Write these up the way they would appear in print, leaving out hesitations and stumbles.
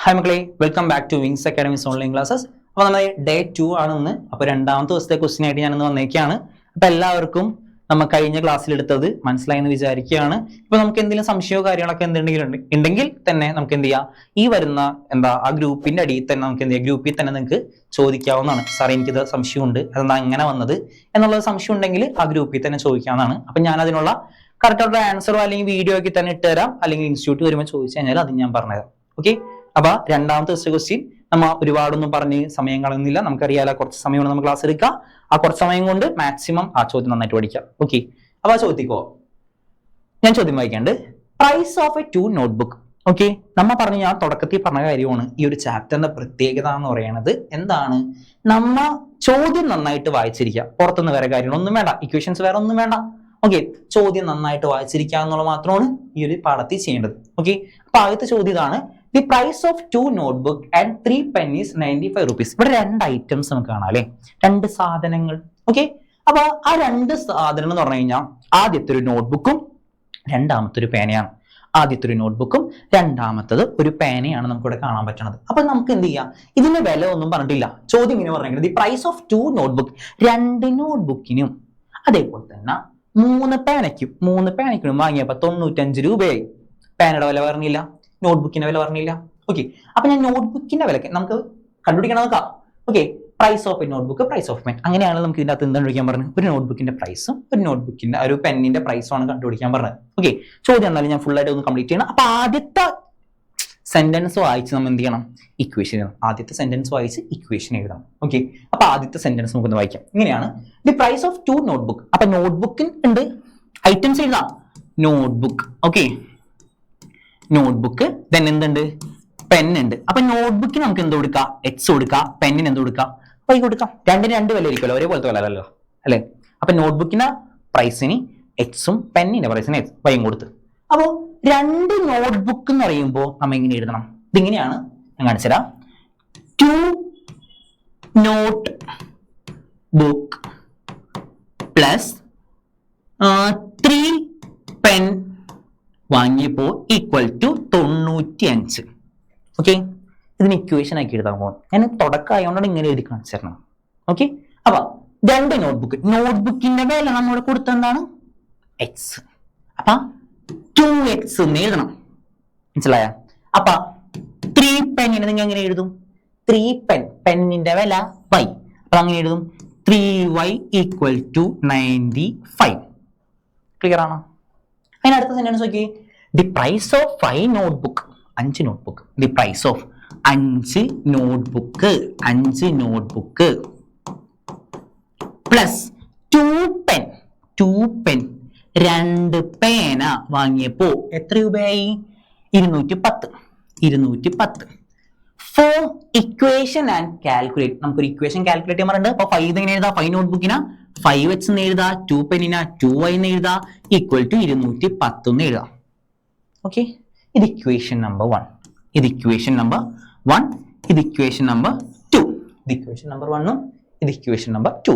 Hi മക്കളെ, welcome back to Wings Academics online classes. അപ്പോൾ നമ്മൾ ഡേ 2 ആണ് ഇന്ന്. അപ്പോൾ രണ്ടാമത്തെ ദിവസത്തെ ക്വസ്റ്റ്യൻ ആയിട്ട് ഞാനിന്ന് വന്നേക്കാണ്. അപ്പോൾ എല്ലാവർക്കും നമ്മൾ കഴിഞ്ഞ ക്ലാസ്സിൽ എടുത്തത് മനസ്സിലായെന്ന് വിചാരിക്കുകയാണ്. ഇപ്പോൾ നമുക്ക് എന്തെങ്കിലും സംശയമോ കാര്യങ്ങളൊക്കെ ഉണ്ടെങ്കിൽ തന്നെ നമുക്ക് എന്ത് ചെയ്യാം, ഈ വരുന്ന ആ ഗ്രൂപ്പിന്റെ അടിയിൽ തന്നെ നമുക്ക് എന്ത് ചെയ്യാം, ഗ്രൂപ്പിൽ തന്നെ നിങ്ങൾക്ക് ചോദിക്കാവുന്നതാണ്. സാർ എനിക്കിത് സംശയമുണ്ട്, അതെന്താ അങ്ങനെ വന്നത് എന്നുള്ളത് സംശയം ഉണ്ടെങ്കിൽ ആ ഗ്രൂപ്പിൽ തന്നെ ചോദിക്കാവുന്നതാണ്. അപ്പം ഞാൻ അതിനുള്ള കറക്റ്റായിട്ടുള്ള ആൻസറോ അല്ലെങ്കിൽ വീഡിയോ ഒക്കെ തന്നെ ഇട്ടുതരാം, അല്ലെങ്കിൽ ഇൻസ്റ്റിറ്റ്യൂട്ട് വരുമ്പോൾ ചോദിച്ചു കഴിഞ്ഞാൽ അത് ഞാൻ പറഞ്ഞുതരാം. ഓക്കെ, അപ്പൊ രണ്ടാമത്തെ ക്വസ്റ്റ്യൻ നമ്മൾ ഒരുപാടൊന്നും പറഞ്ഞ് സമയം കളയുന്നില്ല. നമുക്കറിയാലോ കുറച്ച് സമയമാണ് നമ്മൾ ക്ലാസ് എടുക്കുക. ആ കുറച്ച് സമയം കൊണ്ട് മാക്സിമം ആ ചോദ്യം നന്നായിട്ട് പഠിക്കാം. ഓക്കെ, അപ്പൊ ആ ചോദ്യത്തിക്കോ ഞാൻ ചോദ്യം വായിക്കാണ്ട്. Price of a 2 notebook. Okay, നമ്മ പറഞ്ഞ ഞാൻ തുടക്കത്തിൽ പറഞ്ഞ കാര്യമാണ് ഈ ഒരു ചാപ്റ്ററിന്റെ പ്രത്യേകത എന്ന് പറയുന്നത്. എന്താണ്, നമ്മ ചോദ്യം നന്നായിട്ട് വായിച്ചിരിക്കുക. പുറത്തുനിന്ന് വേറെ കാര്യങ്ങളൊന്നും വേണ്ട, ഇക്വേഷൻസ് വേറെ ഒന്നും വേണ്ട. ഓക്കെ, ചോദ്യം നന്നായിട്ട് വായിച്ചിരിക്കുക എന്നുള്ളത് മാത്രമാണ് ഈ ഒരു പാഠത്തിൽ ചെയ്യേണ്ടത്. ഓക്കെ, അപ്പൊ ആദ്യത്തെ ചോദ്യം ഇതാണ്. The price of 2 notebook and 3 pen is 95 rupees. ഇവിടെ 2 ഐറ്റംസ് നമുക്ക് കാണാം അല്ലെ, 2 സാധനങ്ങൾ. ഓക്കെ, അപ്പൊ ആ 2 സാധനങ്ങൾ എന്ന് പറഞ്ഞു കഴിഞ്ഞാൽ ആദ്യത്തെ ഒരു നോട്ട്ബുക്കും രണ്ടാമത്തെ ഒരു പേനയാണ്. ആദ്യത്തെ ഒരു നോട്ട്ബുക്കും രണ്ടാമത്തത് ഒരു പേനയാണ് നമുക്കിവിടെ കാണാൻ പറ്റുന്നത്. അപ്പൊ നമുക്ക് എന്ത് ചെയ്യാം, ഇതിന്റെ വില ഒന്നും പറഞ്ഞിട്ടില്ല. ചോദ്യം ഇങ്ങനെ പറഞ്ഞിട്ടുണ്ട്, ദി പ്രൈസ് ഓഫ് 2 നോട്ട്ബുക്ക്, 2 നോട്ട്ബുക്കിനും അതേപോലെ തന്നെ 3 പേനയ്ക്കും വാങ്ങിയപ്പോ 95 രൂപയായി. പേനയുടെ വില പറഞ്ഞില്ല, നോട്ട്ബുക്കിന്റെ വില പറഞ്ഞില്ല. ഓക്കെ, അപ്പൊ ഞാൻ നോട്ട്ബുക്കിന്റെ വില നമുക്ക് കണ്ടുപിടിക്കണം നോക്കാം. Okay, price of a notebook, price of pen, അങ്ങനെയാണെങ്കിൽ നമുക്ക് ഇതിന്റെ അകത്ത് എന്ത് കണ്ടുപിടിക്കാൻ പറഞ്ഞു, ഒരു നോട്ട്ബുക്കിന്റെ പ്രൈസും ഒരു നോട്ട്ബുക്കിന്റെ ഒരു പെന്നിന്റെ പ്രൈസും ആണ് കണ്ടുപിടിക്കാൻ പറഞ്ഞത്. ഓക്കെ, ചോദ്യം എന്നാലും ഞാൻ ഫുൾ ആയിട്ട് ഒന്ന് കംപ്ലീറ്റ് ചെയ്യണം. അപ്പൊ ആദ്യത്തെ സെന്റൻസ് വായിച്ച് നമ്മൾ എന്ത് ചെയ്യണം, ഇക്വേഷൻ എഴുതണം. ആദ്യത്തെ സെന്റൻസ് വായിച്ച് ഇക്വേഷൻ എഴുതണം. ഓക്കെ, അപ്പൊ ആദ്യത്തെ സെന്റൻസ് നമുക്കൊന്ന് വായിക്കാം. ഇങ്ങനെയാണ്, ദി പ്രൈസ് ഓഫ് 2 നോട്ട്ബുക്ക്. അപ്പൊ നോട്ട്ബുക്കിൽ ഉണ്ട് ഐറ്റംസ് എഴുതാം, നോട്ട്ബുക്ക്. ഓക്കെ, നോട്ട്ബുക്ക്, ദെൻ എന്തുണ്ട്, പെൻ ഉണ്ട്. അപ്പൊ നോട്ട്ബുക്കിന് നമുക്ക് എന്ത് കൊടുക്കാം, എക്സ് കൊടുക്കാം, പെന്നിന് എന്ത് കൊടുക്കാം, വൈ കൊടുക്കാം. രണ്ടിന് 2 വില ആയിരിക്കുമല്ലോ, ഒരേപോലത്തെ വില അല്ലല്ലോ അല്ലെ. അപ്പൊ നോട്ട്ബുക്കിന്റെ പ്രൈസിന് എക്സും പെന്നിന്റെ പ്രൈസിന് വൈയും കൊടുത്ത്. അപ്പോ 2 നോട്ട്ബുക്ക് എന്ന് പറയുമ്പോൾ നമ്മൾ എങ്ങനെ എഴുതണം, ഇതിങ്ങനെയാണ് ഞാൻ കാണിച്ചുതരാം. 2 നോട്ട് ബുക്ക് പ്ലസ് 3 പെൻ വാങ്ങിയപ്പോ ഈക്വൽ ടു 95. ഓക്കെ, ഇതിന് ഇക്വേഷൻ ആക്കി എഴുതാൻ പോകും. ഞാൻ തുടക്കമായോണ്ടാണ് ഇങ്ങനെ എഴുതി കാണിച്ചു തരണം. ഓക്കെ, അപ്പൊ 2 നോട്ട്ബുക്കിന്റെ വില നമ്മോട് കൊടുത്ത എന്താണ്, എക്സ്. അപ്പൊ 2x എന്ന് എഴുതണം, മനസ്സിലായ. അപ്പൊ 3 പെന്നിന് നിങ്ങൾ എങ്ങനെ എഴുതും, 3 പെൻ, പെന്നിന്റെ വില y. അപ്പൊ അങ്ങനെ എഴുതും, 3y ഈക്വൽ ടു 95. ക്ലിയർ ആണോ? അതിനടുത്ത സെന്റൻസ് നോക്കി, the price of 5 notebook, 5 notebook. The price of 5 notebook, 5 notebook plus 2 pen, 2 pen, 2 പേന വാങ്ങിയപ്പോ എത്ര രൂപയായി, 210. Form equation and calculate. നമുക്കൊരു ഇക്വേഷൻ കാൽക്കുലേറ്റ് ചെയ്യാൻ പറഞ്ഞിട്ടുണ്ട്. അപ്പൊ 5 എങ്ങനെ എഴുതാം, 5 നോട്ട്ബുക്കിനാ 5x എന്ന് എഴുതാ, 2 പെന്നിനാ 2y എന്ന് എഴുതാ, ഈക്വൽ ടു 210 എന്ന് എഴുതാം. ഓക്കെ, ഇത് ഇക്വേഷൻ നമ്പർ 1, ഇത് ഇക്വേഷൻ നമ്പർ 1, ഇത് ഇക്വേഷൻ നമ്പർ 2. ഇത് ഇക്വേഷൻ നമ്പർ 1ഉം ഇത് ഇക്വേഷൻ നമ്പർ 2.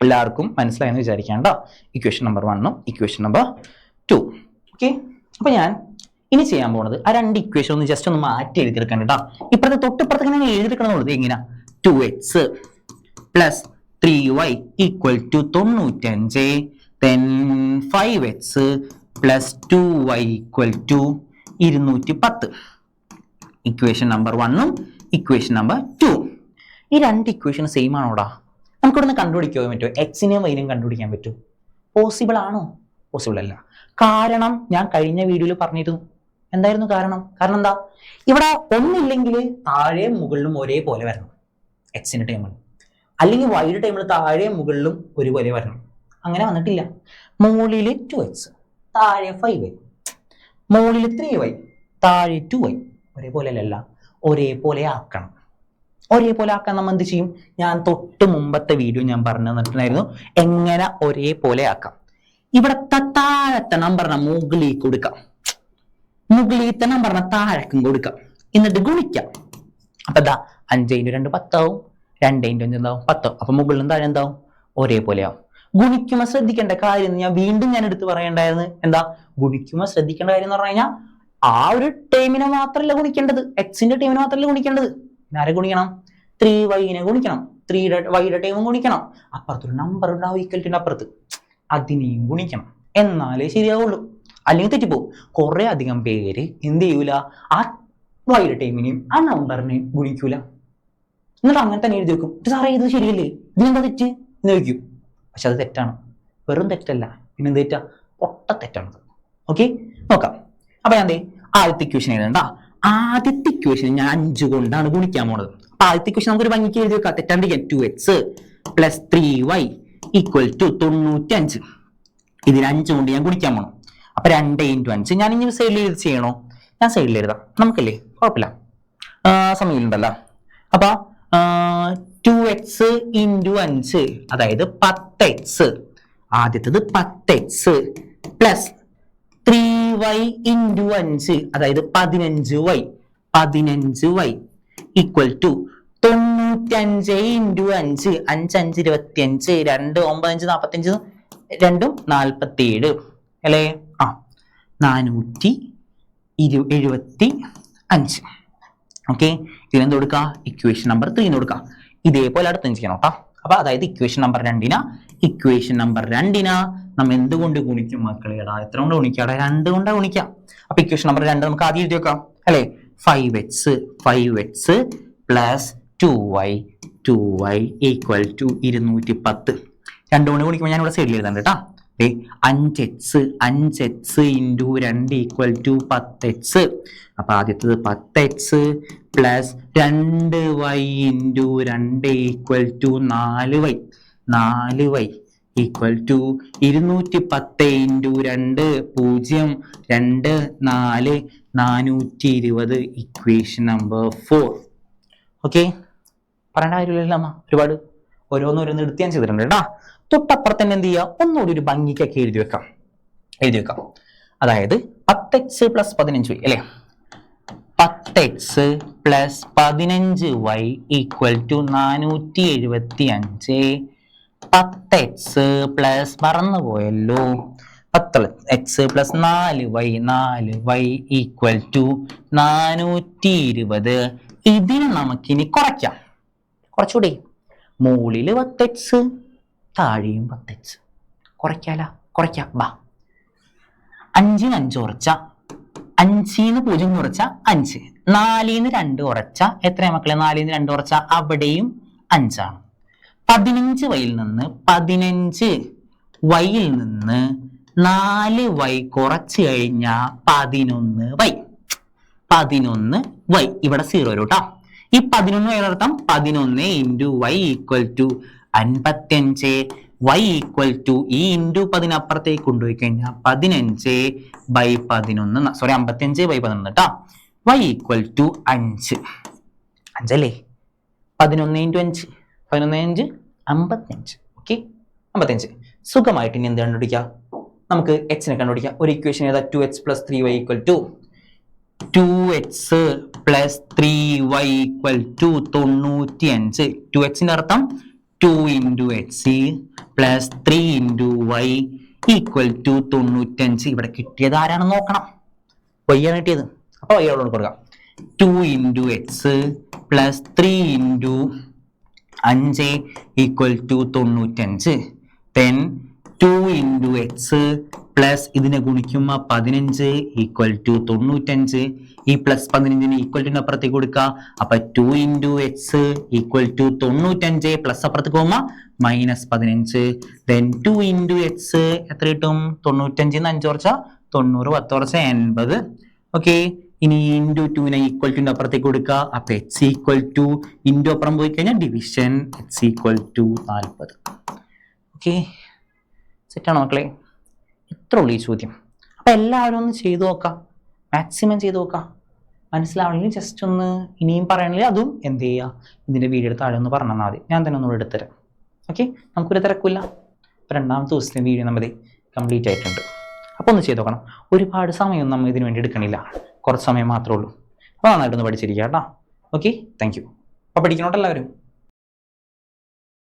എല്ലാവർക്കും മനസ്സിലായെന്ന് വിചാരിക്കേണ്ട, ഇക്വേഷൻ നമ്പർ 1ഉം ഇക്വേഷൻ നമ്പർ 2. ഓക്കെ, അപ്പൊ ഞാൻ ഇനി ചെയ്യാൻ പോകുന്നത് ആ 2 ഇക്വേഷൻ ഒന്ന് ജസ്റ്റ് ഒന്ന് മാറ്റി എഴുതിയെടുക്കാൻ കേട്ടോ. ഇപ്പഴത്തെ തൊട്ടിപ്പുറത്ത് ഇങ്ങനെ എഴുതിയെടുക്കണമെന്നുള്ളത് എങ്ങനെയാ, 2x plus 3y equal to 95, then 5x plus 2y equal to 210. Equation number 1ഉം ഇക്വേഷൻ നമ്പർ 2. ഈ 2 ഇക്വേഷൻ സെയിം ആണോടാ? നമുക്കിവിടെ നിന്ന് കണ്ടുപിടിക്കാൻ പറ്റുമോ, എക്സിനെയും വൈനെയും കണ്ടുപിടിക്കാൻ പറ്റുമോ? പോസിബിൾ ആണോ? പോസിബിൾ അല്ല. കാരണം ഞാൻ കഴിഞ്ഞ വീഡിയോയിൽ പറഞ്ഞിരുന്നു. എന്തായിരുന്നു കാരണം? കാരണം എന്താ, ഇവിടെ ഒന്നില്ലെങ്കിൽ താഴെയും മുകളിലും ഒരേപോലെ വരണം എക്സിന്റെ ടൈമിൽ, അല്ലെങ്കിൽ വൈയുടെ ടൈമിൽ താഴെയും മുകളിലും ഒരുപോലെ വരണം. അങ്ങനെ വന്നിട്ടില്ല. മുകളിൽ 2x, താഴെ 5y, മുകളിൽ 3y, താഴെ 2y. ഒരേപോലെ അല്ല, ഒരേപോലെ ആക്കണം. ഒരേപോലെ ആക്കാൻ നമ്മൾ എന്ത് ചെയ്യും, ഞാൻ തൊട്ട് മുമ്പത്തെ വീഡിയോ ഞാൻ പറഞ്ഞു തന്നിട്ടുണ്ടായിരുന്നു എങ്ങനെ ഒരേപോലെ ആക്കാം. ഇവിടത്തെ താഴത്തെ നമ്പറിനെ മുകളിൽ കൊടുക്കാം, മുകളിലത്തെ നമ്പറിനെ താഴേക്കും കൊടുക്കാം, എന്നിട്ട് ഗുണിക്കാം. അപ്പൊ എന്താ, 5 × 2 10 ആവും, 2 × 5 എന്താവും, 10. അപ്പൊ മുകളിലും താഴെ എന്താവും, ഒരേപോലെ ആവും. ഗുണിക്കുമ്പോൾ ശ്രദ്ധിക്കേണ്ട കാര്യം ഞാൻ വീണ്ടും എടുത്ത് പറയേണ്ടായിരുന്നു. എന്താ ഗുണിക്കുമ്പോൾ ശ്രദ്ധിക്കേണ്ട കാര്യം എന്ന് പറഞ്ഞു കഴിഞ്ഞാൽ ആ ഒരു ടേമിനെ മാത്രമല്ല ഗുണിക്കേണ്ടത്, എക്സിന്റെ ടേമിനെ മാത്രമല്ല ഗുണിക്കേണ്ടത്. ആരെ ഗുണിക്കണം? 3y ഗുണിക്കണം, 3y ടേമും ഗുണിക്കണം. അപ്പുറത്തൊരു നമ്പർ ഉണ്ടാവും ഈക്വലിറ്റിന്റെ അപ്പുറത്ത്, അതിനെയും ഗുണിക്കണം. എന്നാലേ ശരിയാവുള്ളൂ, അല്ലെങ്കിൽ തെറ്റിപ്പോവും. കുറെ അധികം പേര് എന്ത് ചെയ്യൂല, ആ y ടേമിനെയും ആ നമ്പറിനെയും ഗുണിക്കൂല. എന്നിട്ട് അങ്ങനെ തന്നെ എഴുതി വെക്കും. സാറേ ഇത് ശരിയല്ലേ, ഇതിനെന്താ തെറ്റ് എന്ന് ചോദിക്കും. പക്ഷെ അത് തെറ്റാണ്, വെറും തെറ്റല്ല, പിന്നെ എന്ത് തെറ്റാ? പൊട്ട തെറ്റാണത്. ഓക്കെ, നോക്കാം. അപ്പൊ ഞാൻ ആദ്യത്തെ ഇക്വേഷൻ എഴുതണ്ട. ആദ്യത്തെ ഇക്വേഷൻ ഞാൻ 5 കൊണ്ടാണ് ഗുണിക്കാൻ പോണത്. അപ്പൊ ആദ്യത്തെ ഇക്വേഷൻ നമുക്കൊരു ഭംഗിക്ക് എഴുതി വെക്കാം, തെറ്റാണ്ടിരിക്കാൻ. 2x + 3y = 95. ഇതിന് 5 കൊണ്ട് ഞാൻ ഗുണിക്കാൻ പോണം. അപ്പൊ 2 × 5. ഞാൻ ഇനി സൈഡിൽ എഴുതി ചെയ്യണോ? ഞാൻ സൈഡിൽ എഴുതാം, നമുക്കല്ലേ, കുഴപ്പമില്ല, സമയമുണ്ടല്ലോ. അപ്പൊ 2x × 5, അതായത് 10x. ആദ്യത്തത് 10x + 3y × 5, അതായത് 15y. 15y = 95 × 5. 5 5 25, 2 9 5 45, 2 47 അല്ലേ? 475. ഓക്കെ, ഇതിനെന്ത് കൊടുക്കുക? ഇക്വേഷൻ നമ്പർ 3 എന്ന് കൊടുക്കുക. ഇതേപോലെ അടുത്ത് ചെയ്യണം കേട്ടോ. അപ്പൊ അതായത് ഇക്വേഷൻ നമ്പർ 2 നമ്മൾ എന്തുകൊണ്ട് ഗുണിക്കും മക്കളെ? എത്ര കൊണ്ട് ഗുണിക്കാം? 2 കൊണ്ടാണ് ഗുണിക്കാം. അപ്പൊ ഇക്വേഷൻ നമ്പർ 2 നമുക്ക് ആദ്യം എഴുതി വെക്കാം അല്ലെ? 5x + 2y = 210. 2 കൊണ്ട് ഗുണിക്കുമ്പോൾ ഞാൻ ഇവിടെ സൈഡിൽ എഴുതാൻ കേട്ടാ. 5x × 2 = 10x. അപ്പൊ ആദ്യത്തത് 10x + 2y × 2 = 4y. 4y = 210 × 2 0 2 4 420. Equation number 4. Okay, പറയേണ്ട കാര്യമില്ലല്ലോ അമ്മ, ഒരുപാട് ഓരോന്നോരോന്ന് എടുത്ത് ഞാൻ ചെയ്തിട്ടുണ്ട് കേട്ടാ. തൊട്ടപ്പുറത്ത് തന്നെ എന്ത് ചെയ്യുക, ഒന്നുകൂടി ഒരു ഭംഗിക്കൊക്കെ എഴുതി വെക്കാം. അതായത് 10x + 15y അല്ലെ? 10x + 15y = 475. 10x + മറന്നുപോയല്ലോ, 10x + 4y = 420. ഇതിന് നമുക്കിനി കുറയ്ക്കാം. കുറച്ചുകൂടി, മുകളിൽ 10x, താഴെയും 10x. കുറയ്ക്കാം. ബാ, 5 ന് 5 കുറച്ച 5 ന് 0 കുറച്ച 5, 4 ന് 2 കുറച്ച എത്രയാ മക്കളെ? 4 ന് 2 കുറച്ച അവിടെയും 5 ആണ്. 15y നിന്ന് 15y നിന്ന് 4y കുറച്ച് കഴിഞ്ഞാൽ 11y. 11y ഇവിടെ 0 വരും കേട്ടോ. ഈ 11y അർത്ഥം 11 × y = 55. y = ഈ × 10 അപ്പുറത്തേക്ക് കൊണ്ടുപോയി കഴിഞ്ഞാൽ 15/11, സോറി 55/11 കേട്ടോ. y = 5. 5 അല്ലേ? 11 × 5, 11 × 5 55. ഓക്കെ, 55. സുഖമായിട്ട് ഇനി എന്ത് കണ്ടുപിടിക്കാം? നമുക്ക് എക്സിനെ കണ്ടുപിടിക്കാം. ഒരു ഇക്വേഷൻ ഏതാ? 2x + 3y = 2x + 3y = 95. 2xന്റെ അർത്ഥം 2 × x + 3 × y = 95. ഇവിടെ കിട്ടിയത് ആരാണെന്ന് നോക്കണം. y ആണ് കിട്ടിയത്, അപ്പൊ y അവിടെ കൊടുക്കാം. 2 × x + 3 × 5 = 95. then 2 × x പ്ലസ് ഇതിനെ ഗുണിക്കുമ്പോൾ 15 = 95. ഈ പ്ലസ് 15ന് ഈക്വലിറ്റിന് അപ്പുറത്തേക്ക് കൊടുക്കുക. അപ്പൊ 2 × x = 95 പ്ലസ് അപ്പുറത്തേക്ക് പോകുമ്പോൾ -15. then 2 × x എത്ര കിട്ടും? 95 ന്ന് 5 കുറച്ചാൽ 90, 10 കുറച്ചാൽ 80. ഓക്കെ, ഇനി × 2നെ ഈക്വലിറ്റിന്റെ അപ്പുറത്തേക്ക് കൊടുക്കുക. അപ്പൊ x = ഇൻറ്റു അപ്പുറം പോയി കഴിഞ്ഞാൽ ഡിവിഷൻ, x = 40. ഓക്കെ, സെറ്റാണോ മക്കളെ? ഇത്ര ഉള്ളൂ ഈ ചോദ്യം. അപ്പൊ എല്ലാവരും ഒന്ന് ചെയ്തു നോക്കാം, മാക്സിമം ചെയ്തു നോക്കാം. മനസ്സിലാവണമെങ്കിൽ ജസ്റ്റ് ഒന്ന് ഇനിയും പറയണമെങ്കിൽ അതും എന്ത് ചെയ്യുക, ഇതിന്റെ വീഡിയോ താഴെ ഒന്ന് പറഞ്ഞാൽ മതി, ഞാൻ തന്നെ ഒന്നുകൂടെ എടുത്തുതരാം. ഓക്കെ, നമുക്കൊരു തിരക്കില്ല. രണ്ടാമത്തെ ദിവസത്തെ വീഡിയോ നമ്മൾ കംപ്ലീറ്റ് ആയിട്ടുണ്ട്. അപ്പോൾ ഒന്ന് ചെയ്ത് നോക്കണം. ഒരുപാട് സമയം നമ്മൾ ഇതിനു വേണ്ടി എടുക്കണില്ല, കുറച്ച് സമയം മാത്രമേ ഉള്ളൂ. അപ്പോൾ നന്നായിട്ടൊന്ന് പഠിച്ചിരിക്കുക കേട്ടോ. Okay, thank you. അപ്പോൾ പഠിക്കണോട്ടോ എല്ലാവരും.